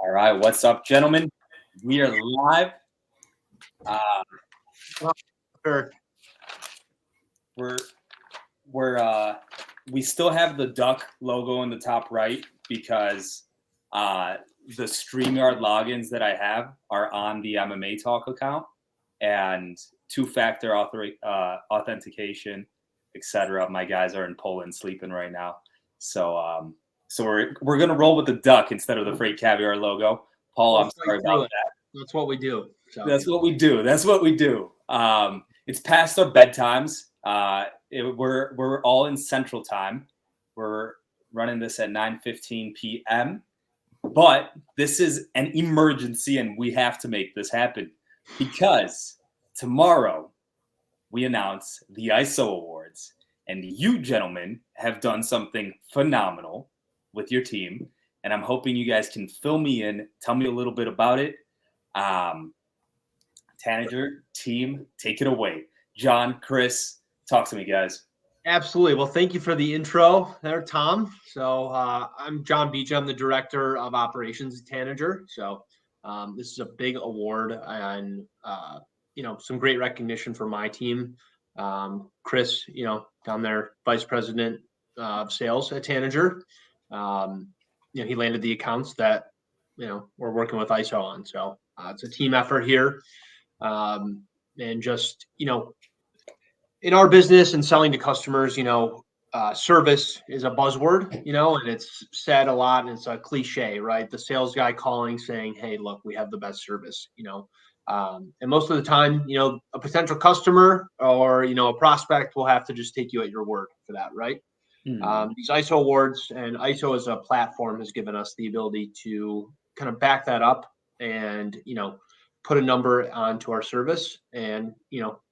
All right, what's up, gentlemen? We are live. Sure. We still have the duck logo in the top right because the StreamYard logins that I have are on the MMA Talk account and two-factor authentication, etc. My guys are in Poland sleeping right now, so we're gonna roll with the duck instead of the FreightCaviar logo. Paul, I'm sorry about that. That's what we do. So. That's what we do. It's past our bedtimes. We're all in Central Time. We're running this at 9:15 p.m. But this is an emergency, and we have to make this happen because tomorrow we announce the ISO Awards, and you gentlemen have done something phenomenal with your team, and I'm hoping you guys can fill me in, tell me a little bit about it. Tanager, team, take it away. John, Chris, talk to me, guys. Absolutely. Well, thank you for the intro there, Tom. So I'm John Bejin. I'm the Director of Operations at Tanager. So this is a big award and, some great recognition for my team. Chris, down there, Vice President of Sales at Tanager. He landed the accounts that, we're working with ISO on. So it's a team effort here. And just, in our business and selling to customers, service is a buzzword, and it's said a lot and it's a cliche, right? The sales guy calling saying, hey, look, we have the best service, and most of the time, a potential customer or, a prospect will have to just take you at your word for that, right? These ISO awards and ISO as a platform has given us the ability to kind of back that up and, put a number onto our service and,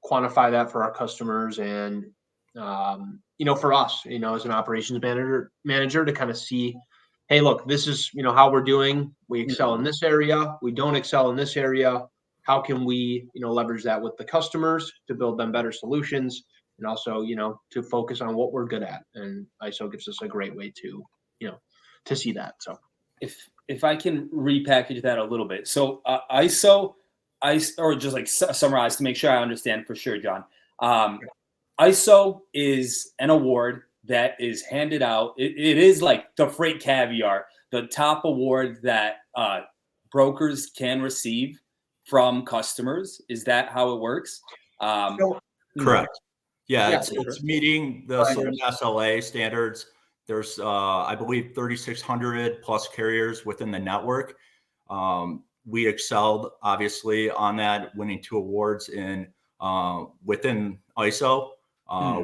quantify that for our customers and, for us, as an operations manager to kind of see, hey, look, this is, how we're doing. We excel in this area. We don't excel in this area. How can we, leverage that with the customers to build them better solutions and also, to focus on what we're good at. And ISO gives us a great way to, to see that. So if I can repackage that a little bit. So ISO, or just like summarize to make sure I understand for sure, John. ISO is an award that is handed out. It is like the FreightCaviar, the top award that brokers can receive from customers. Is that how it works? Correct. Yeah, it's meeting the certain SLA standards. There's, I believe, 3,600 plus carriers within the network. We excelled, obviously, on that, winning 2 awards within ISO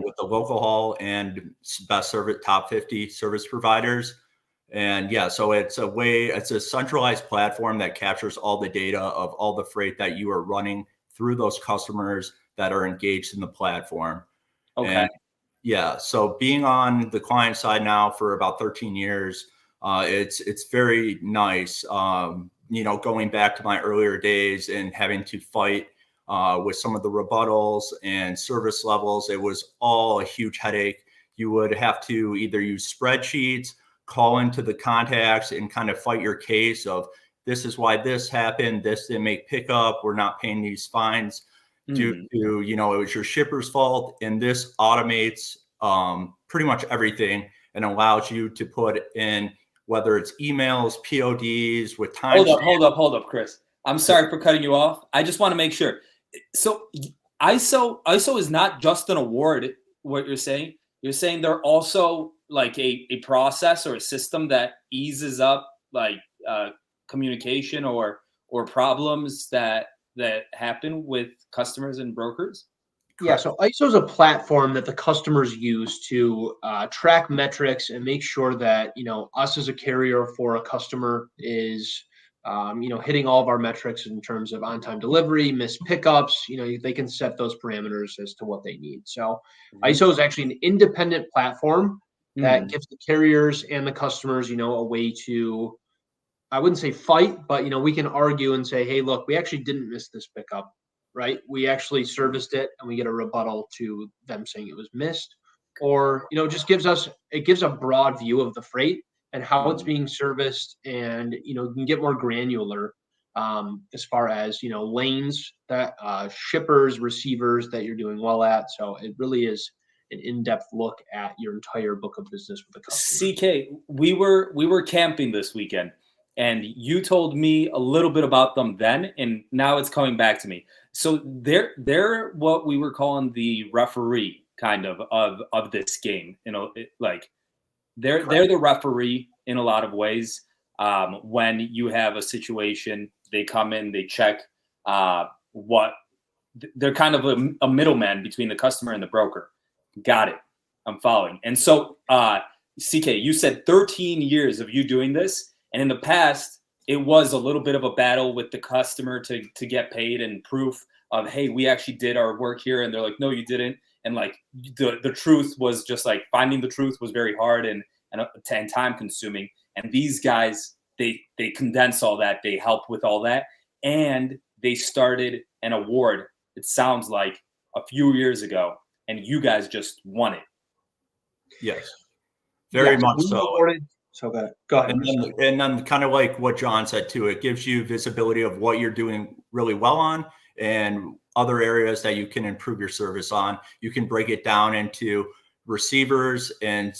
with the local haul and best service top 50 service providers. And yeah, so it's a centralized platform that captures all the data of all the freight that you are running through those customers that are engaged in the platform. Okay. And yeah, so being on the client side now for about 13 years, it's very nice. Going back to my earlier days and having to fight with some of the rebuttals and service levels, it was all a huge headache. You would have to either use spreadsheets, call into the contacts and kind of fight your case of this is why this happened, this didn't make pickup, we're not paying these fines due to, it was your shipper's fault. And this automates pretty much everything and allows you to put in whether it's emails, PODs with time. Hold up, Chris. I'm sorry for cutting you off. I just want to make sure. So ISO is not just an award, what you're saying. You're saying they're also like a process or a system that eases up like communication or problems that happen with customers and brokers? Yeah, so ISO is a platform that the customers use to track metrics and make sure that, us as a carrier for a customer is, hitting all of our metrics in terms of on-time delivery, missed pickups. They can set those parameters as to what they need. So ISO is actually an independent platform that gives the carriers and the customers, a way to, I wouldn't say fight, but, we can argue and say, hey, look, we actually didn't miss this pickup. Right? We actually serviced it and we get a rebuttal to them saying it was missed, or, just gives a broad view of the freight and how it's being serviced, and you can get more granular as far as lanes that shippers, receivers that you're doing well at. So it really is an in-depth look at your entire book of business with a customer. CK, we were camping this weekend, and you told me a little bit about them then, and now it's coming back to me. So they're what we were calling the referee kind of this game. They're the referee in a lot of ways. When you have a situation, they come in, they check they're kind of a middleman between the customer and the broker. Got it. I'm following. And so, CK, you said 13 years of you doing this, and in the past, it was a little bit of a battle with the customer to get paid and proof of, hey, we actually did our work here, and they're like, no, you didn't. And like the truth was just like finding the truth was very hard and time consuming. And these guys, they condense all that, they help with all that, and they started an award. It sounds like a few years ago, and you guys just won it. Yes, very much so. So go ahead. And then kind of like what John said too, it gives you visibility of what you're doing really well on and other areas that you can improve your service on. You can break it down into receivers and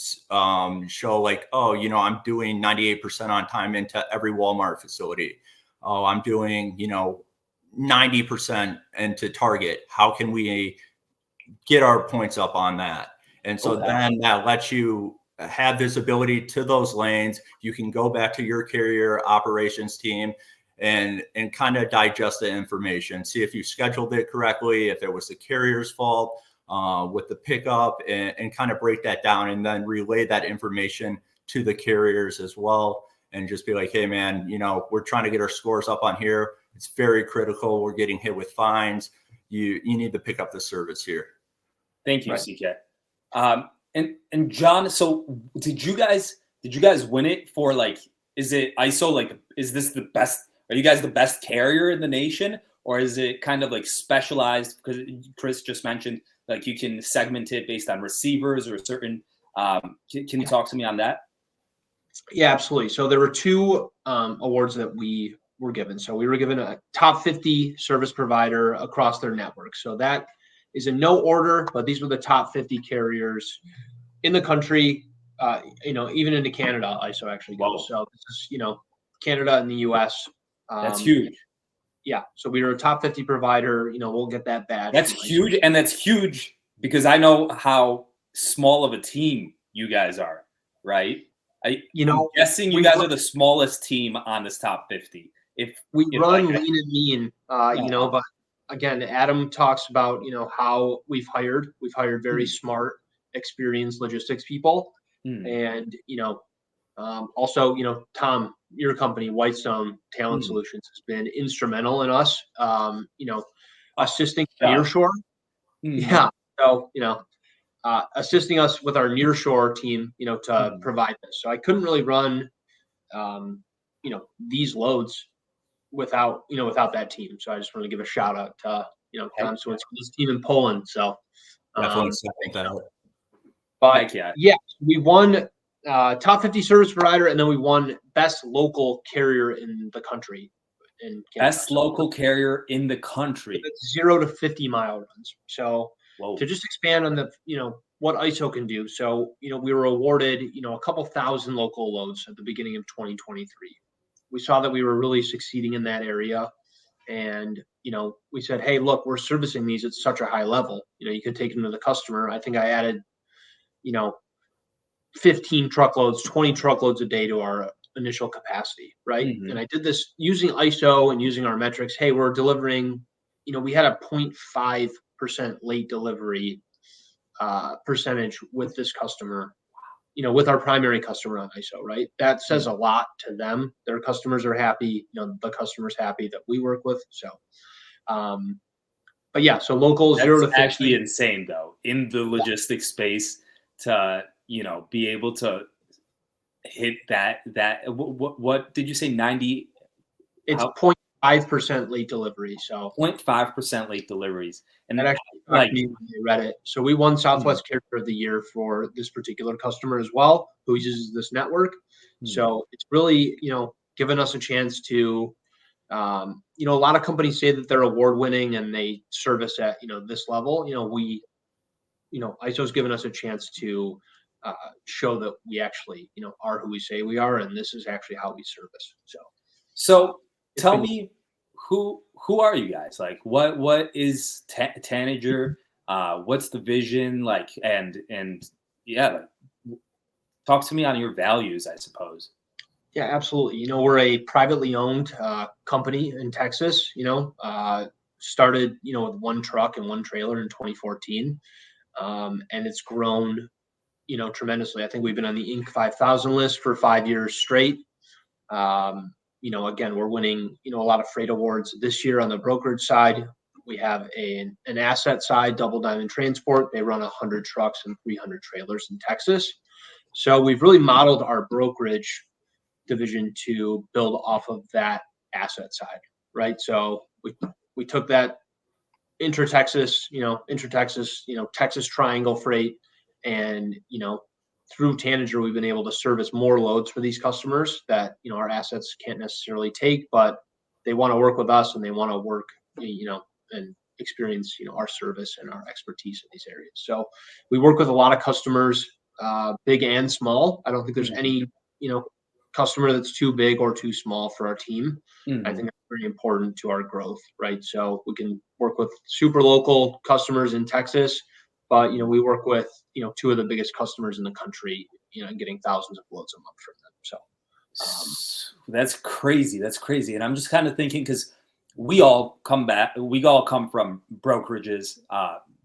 show like, oh, I'm doing 98% on time into every Walmart facility. Oh, I'm doing, 90% into Target. How can we get our points up on that? And so then that lets you have visibility to those lanes. You can go back to your carrier operations team and kind of digest the information, see if you scheduled it correctly, if it was the carrier's fault with the pickup, and kind of break that down and then relay that information to the carriers as well. And just be like, hey, man, we're trying to get our scores up on here. It's very critical. We're getting hit with fines. You need to pick up the service here. Thank you, CK. And John, so did you guys win it for is it ISO? Is this the best? Are you guys the best carrier in the nation, or is it kind of specialized? Because Chris just mentioned you can segment it based on receivers or certain. Can you talk to me on that? Yeah, absolutely. So there were two awards that we were given. So we were given a top 50 service provider across their network. So that is in no order, but these were the top 50 carriers in the country, even into Canada, ISO actually goes. So this is, Canada and the US. That's huge. Yeah. So we were a top 50 provider, we'll get that badge. That's huge. ISO. And that's huge because I know how small of a team you guys are, right? I'm guessing you guys are the smallest team on this top 50. If we run lean and mean, but again, Adam talks about, how we've hired very smart, experienced logistics people. And, also, Tom, your company, Whitestone Talent Solutions, has been instrumental in us, assisting nearshore. Yeah. So, assisting us with our nearshore team, to provide this. So I couldn't really run, these loads without that team. So I just want to give a shout out to, Tom Stawinski's team in Poland. So definitely second that out. But yeah, we won top 50 service provider, and then we won best local carrier in the country. Best local carrier in the country. 0 to 50 mile runs. So to just expand on the, what ISO can do. So, we were awarded, a couple thousand local loads at the beginning of 2023. We saw that we were really succeeding in that area. And, we said, hey, look, we're servicing these at such a high level. You could take them to the customer. I think I added, 15 truckloads, 20 truckloads a day to our initial capacity, right? And I did this using ISO and using our metrics. Hey, we're delivering, we had a 0.5% late delivery percentage with this customer, with our primary customer on ISO, right? That says a lot to them. Their customers are happy, the customer's happy that we work with. So, but yeah, so local 0 to 50. Actually insane though, in the logistics space to, be able to hit that, what did you say? 90? It's 0.5% late delivery. So 0.5% late deliveries. And that actually me when I read it. So we won Southwest Carrier of the Year for this particular customer as well, who uses this network. So it's really, given us a chance to, a lot of companies say that they're award winning and they service at, this level. ISO's given us a chance to show that we actually, are who we say we are, and this is actually how we service. So tell me, who are you guys? Like, what is Tanager? What's the vision like? And yeah, talk to me on your values, I suppose. Yeah, absolutely. We're a privately owned company in Texas. Started with one truck and one trailer in 2014, and it's grown tremendously. I think we've been on the Inc. 5000 list for 5 years straight. Again, we're winning a lot of freight awards this year on the brokerage side. We have an asset side, Double Diamond Transport. They run 100 trucks and 300 trailers in Texas. So we've really modeled our brokerage division to build off of that asset side, right? So we took that Texas Triangle freight, and through Tanager, we've been able to service more loads for these customers that our assets can't necessarily take, but they want to work with us and they want to work and experience our service and our expertise in these areas. So we work with a lot of customers, big and small. I don't think there's any customer that's too big or too small for our team. I think that's very important to our growth, right? So we can work with super local customers in Texas, but we work with two of the biggest customers in the country, and getting thousands of loads a month from them. So that's crazy. That's crazy. And I'm just kind of thinking, because we all come from brokerages,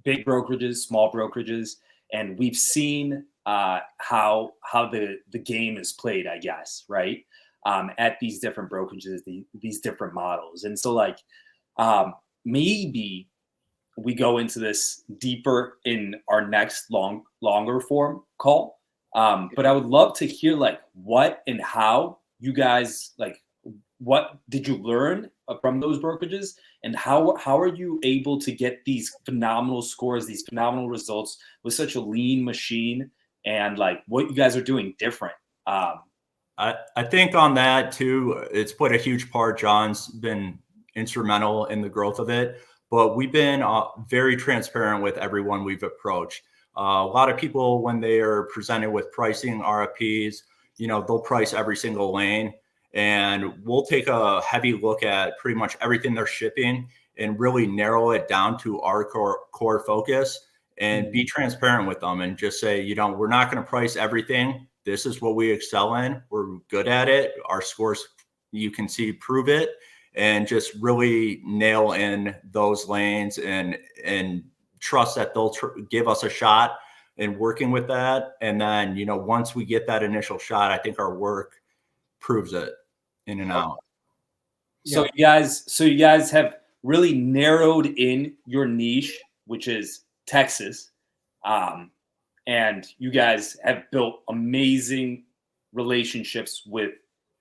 big brokerages, small brokerages, and we've seen how the game is played, I guess, right? At these different brokerages, these different models. And so like, maybe we go into this deeper in our next longer form call. But I would love to hear like what and how you guys, like, what did you learn from those brokerages, and how are you able to get these phenomenal scores, these phenomenal results with such a lean machine, and like what you guys are doing different? I think on that too, it's played a huge part. John's been instrumental in the growth of it, but we've been very transparent with everyone we've approached. A lot of people, when they are presented with pricing RFPs, they'll price every single lane, and we'll take a heavy look at pretty much everything they're shipping and really narrow it down to our core focus and be transparent with them and just say, we're not going to price everything. This is what we excel in. We're good at it. Our scores, you can see, prove it, and just really nail in those lanes and trust that they'll give us a shot in working with that. And then, once we get that initial shot, I think our work proves it in and out. So you guys have really narrowed in your niche, which is Texas. And you guys have built amazing relationships with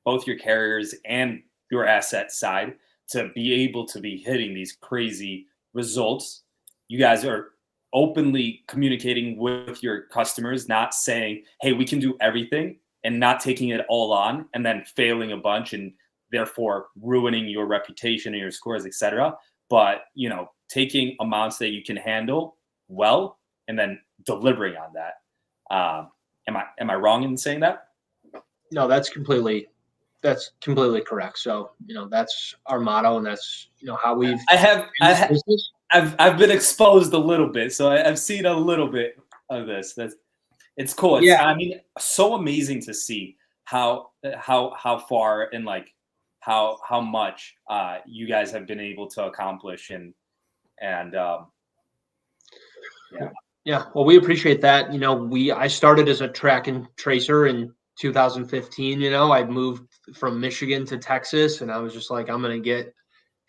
both your carriers and your asset side to be able to be hitting these crazy results. You guys are openly communicating with your customers, not saying, hey, we can do everything, and not taking it all on and then failing a bunch and therefore ruining your reputation and your scores, etc. But, taking amounts that you can handle well and then delivering on that. Am I wrong in saying that? No, that's completely correct. So, that's our motto, and that's, how we've. I've been exposed a little bit, so I've seen a little bit of this. It's cool. I mean, so amazing to see how far and like how much you guys have been able to accomplish, and yeah. Well, we appreciate that. I started as a track and tracer in 2015. I moved from Michigan to Texas, and I was just like, I'm going to get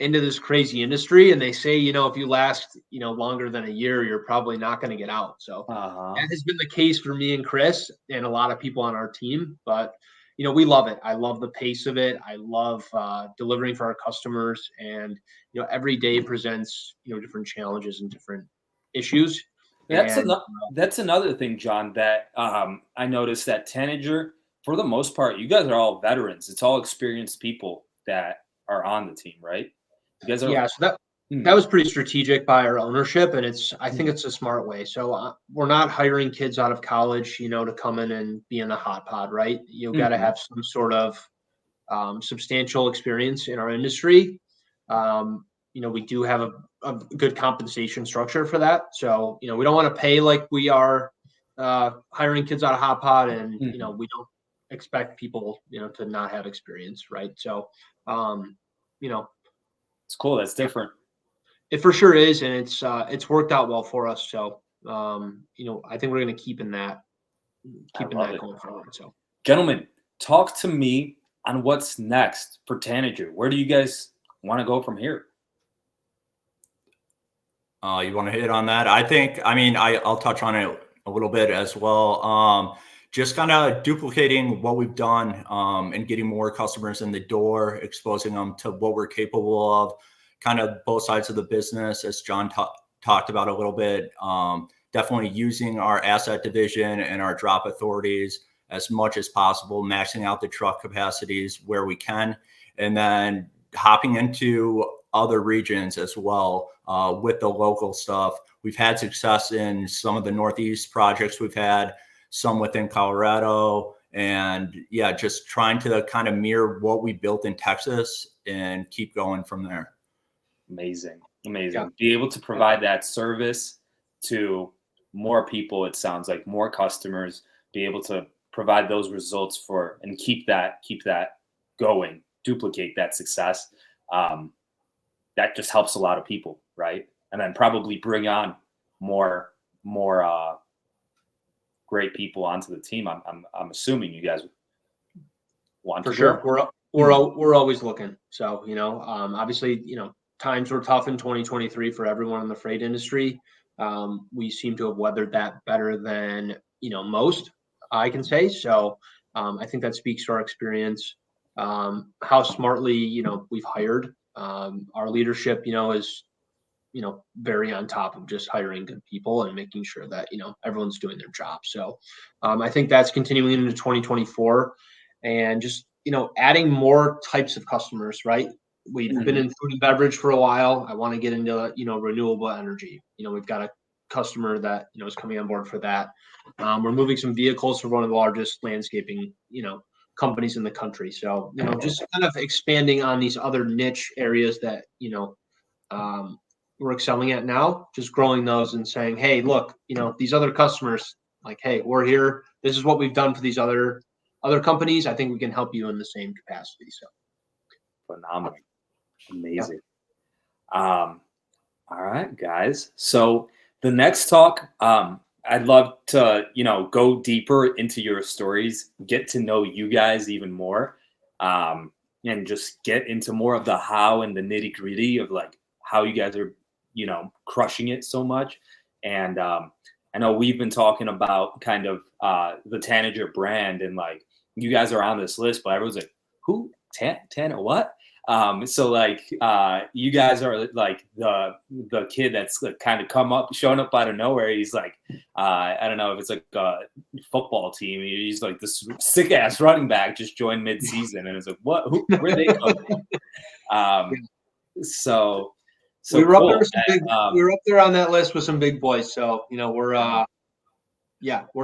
into this crazy industry. And they say, if you last, longer than a year, you're probably not going to get out. So that has been the case for me and Chris and a lot of people on our team. But, we love it. I love the pace of it. I love delivering for our customers. And, every day presents, different challenges and different issues. That's another thing, John, that I noticed that Tanager, for the most part, you guys are all veterans. It's all experienced people that are on the team, right? You guys are. Yeah, so that was pretty strategic by our ownership, and I think it's a smart way. So we're not hiring kids out of college, to come in and be in the hot pod, right? You got to have some sort of substantial experience in our industry. We do have a good compensation structure for that. So, we don't want to pay like we are hiring kids out of hot pod, and we don't expect people, to not have experience, right? So, it's cool. That's different. It for sure is, and it's worked out well for us. So, I think we're going to keep that going forward. So, gentlemen, talk to me on what's next for Tanager. Where do you guys want to go from here? You want to hit on that? I'll touch on it a little bit as well. Just kind of duplicating what we've done and getting more customers in the door, exposing them to what we're capable of, kind of both sides of the business, as John talked about a little bit. Definitely using our asset division and our drop authorities as much as possible, maxing out the truck capacities where we can, and then hopping into other regions as well with the local stuff. We've had success in some of the Northeast projects we've had, some within Colorado, and just trying to kind of mirror what we built in Texas and keep going from there. Amazing. Yeah. Be able to provide that service to more people, it sounds like, more customers, be able to provide those results and keep that going, duplicate that success. That just helps a lot of people, right? And then probably bring on more great people onto the team. I'm assuming you guys want for to sure. We're always looking. So obviously times were tough in 2023 for everyone in the freight industry. We seem to have weathered that better than most, I can say. So I think that speaks to our experience, how smartly we've hired. Our leadership is very on top of just hiring good people and making sure that everyone's doing their job. So I think that's continuing into 2024, and just adding more types of customers, right? We've been in food and beverage for a while. I want to get into renewable energy. We've got a customer that is coming on board for that. We're moving some vehicles for one of the largest landscaping companies in the country. So just kind of expanding on these other niche areas that we're excelling at now, just growing those and saying, hey, look, these other customers, like, hey, we're here. This is what we've done for these other companies. I think we can help you in the same capacity. So phenomenal. Amazing. All right, guys. So the next talk, I'd love to, go deeper into your stories, get to know you guys even more, and just get into more of the how and the nitty gritty of like how you guys are, crushing it so much. And I know we've been talking about kind of the Tanager brand, and like you guys are on this list, but everyone's like, who? Tana what? So like you guys are like the kid that's like kind of showing up out of nowhere. He's like I don't know if it's like a football team. He's like this sick ass running back just joined mid-season, and it's like what? Where they come from? So we were cool. up there. We were up there on that list with some big boys. So we're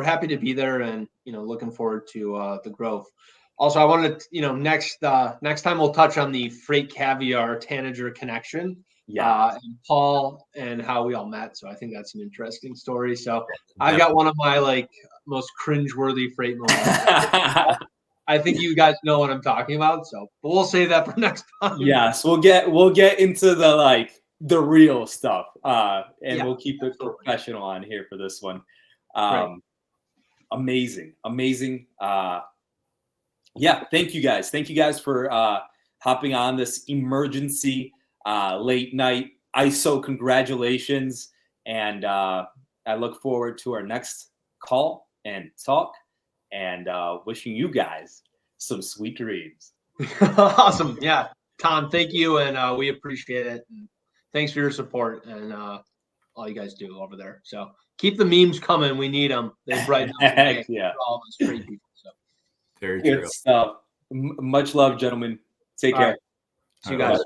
happy to be there, and looking forward to the growth. Also, I wanted to, next time we'll touch on the FreightCaviar Tanager connection. Yeah. And Paul and how we all met. So I think that's an interesting story. So I've got one of my most cringeworthy freight moments. I think you guys know what I'm talking about. So but we'll save that for next time. Yes, we'll get into the real stuff. And we'll keep it professional on here for this one. Amazing. Yeah, thank you guys. Thank you guys for hopping on this emergency late night ISO. Congratulations. And I look forward to our next call and talk, and wishing you guys some sweet dreams. Awesome. Yeah. Tom, thank you. And we appreciate it. And thanks for your support and all you guys do over there. So keep the memes coming. We need them. They brighten up the day for all of us great people. So. Very Good true. stuff. Much love, gentlemen. Take All care. right. See you All right. guys.